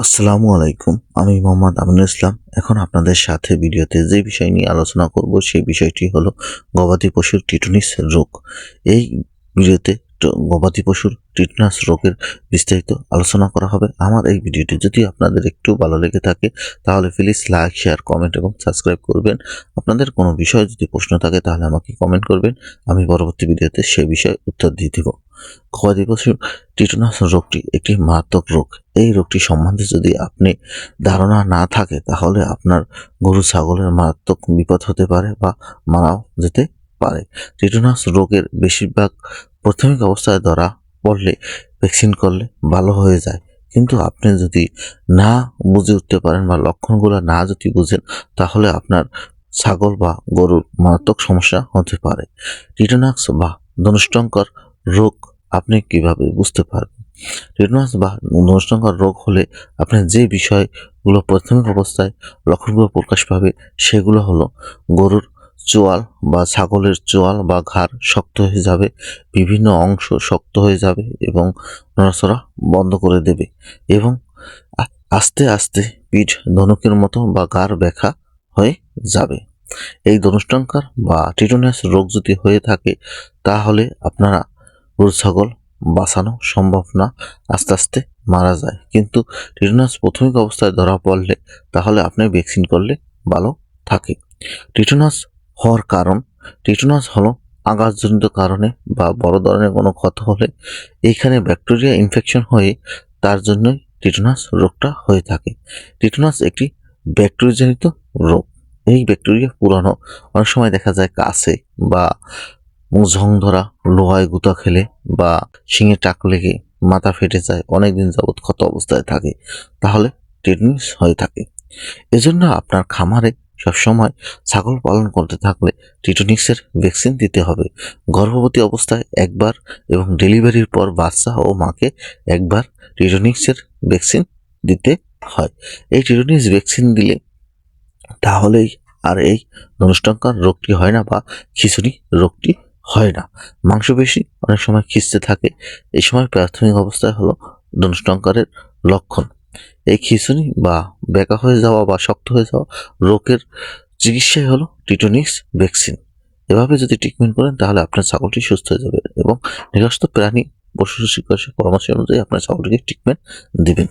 আসসালামু আলাইকুম। আমি মোহাম্মদ আমিনুল ইসলাম। এখন আপনাদের সাথে ভিডিওতে যে বিষয় নিয়ে আলোচনা করব সেই বিষয়টি হলো গবাদি পশুর টিটনিস রোগ। এই ভিডিওতে গবাদি পশুর টিটনাস রোগের বিস্তারিত আলোচনা করা হবে। আমার এই ভিডিওটি যদি আপনাদের একটু ভালো লেগে থাকে তাহলে প্লিজ লাইক, শেয়ার, কমেন্ট এবং সাবস্ক্রাইব করবেন। আপনাদের কোনো বিষয়ে যদি প্রশ্ন থাকে তাহলে আমাকে কমেন্ট করবেন। আমি পরবর্তী ভিডিওতে সেই বিষয়ে উত্তর দিয়ে দেব। গবাদি পশুর টিটনাস রোগটি একটি মারাত্মক রোগ। এই রোগটি সম্বন্ধে যদি আপনি ধারণা না থাকে তাহলে আপনার গরু ছাগলের মারাত্মক বিপদ হতে পারে বা মারাও যেতে পারে। টিটনাস রোগের বেশিরভাগ প্রাথমিক অবস্থায় ধরা পড়লে ভ্যাকসিন করলে ভালো হয়ে যায়, কিন্তু আপনি যদি না বুঝে উঠতে পারেন বা লক্ষণগুলো না যদি বুঝেন তাহলে আপনার ছাগল বা গরুর মারাত্মক সমস্যা হতে পারে। টিটনাস বা ধনুষ্টঙ্কর রোগ আপনি কিভাবে বুঝতে পারবেন? টিটনাস বা ধনুষ্টঙ্কর রোগ হলে আপনি যে বিষয়গুলো প্রাথমিক অবস্থায় লক্ষণগুলো প্রকাশ পাবে সেগুলো হলো গরুর চোয়াল বা ছাগলের চোয়াল বা ঘাড় শক্ত হয়ে যাবে, বিভিন্ন অংশ শক্ত হয়ে যাবে এবং নড়াচড়া বন্ধ করে দেবে এবং আস্তে আস্তে পিঠ ধনুকের মতো বা ঘাড় ব্যাথা হয়ে যাবে। এই ধনুষ্টঙ্কার বা টিটনাস রোগ যদি হয়ে থাকে তাহলে আপনারা গরু ছাগল বাঁচানো সম্ভব না, আস্তে আস্তে মারা যায়। কিন্তু টিটনাস প্রাথমিক অবস্থায় ধরা পড়লে তাহলে আপনি ভ্যাকসিন করলে ভালো থাকে। টিটনাস হওয়ার কারণ, টিটনাস হলো আঘাতজনিত কারণে বা বড় ধরনের কোনো ক্ষত হলে এইখানে ব্যাকটেরিয়া ইনফেকশন হয়ে তার জন্যই টিটনাস রোগটা হয়ে থাকে। টিটনাস একটি ব্যাকটেরিয়াজনিত রোগ। এই ব্যাকটেরিয়া পুরানো, অনেক সময় দেখা যায় কাছে বা জং ধরা, লোহায় গুঁতা খেলে বা শিঙে টাক লেগে মাথা ফেটে যায়, অনেকদিন যাবৎ ক্ষত অবস্থায় থাকে, তাহলে টিটনিস হয়ে থাকে। এজন্য আপনার খামারে সবসময় ছাগল পালন করতে থাকলে টিটনিসের ভ্যাকসিন দিতে হবে। গর্ভবতী অবস্থায় একবার এবং ডেলিভারির পর বাচ্চা ও মাকে একবার টিটনিসের ভ্যাকসিন দিতে হয়। এই টিটনিস ভ্যাকসিন দিলে তাহলেই আর এই ধনুষ্টঙ্কার রোগটি হয় না বা খিঁচুনি রোগটি হয় না। মাংসপেশি অনেক সময় খিঁচতে থাকে, এই সময় প্রাথমিক অবস্থায় হলো ধনুষ্টঙ্কারের লক্ষণ। এই খিঁচুনি বা বেঁকা হয়ে যাওয়া বা শক্ত হয়ে যাওয়া রোগের চিকিৎসাই হলো টিটনিস ভ্যাকসিন। এভাবে যদি ট্রিটমেন্ট করেন তাহলে আপনার ছাগলটি সুস্থ হয়ে যাবে এবং নিরস্ত প্রাণী পশু চিকিৎসকের পরামর্শ অনুযায়ী আপনার ছাগলটিকে ট্রিটমেন্ট দিবেন।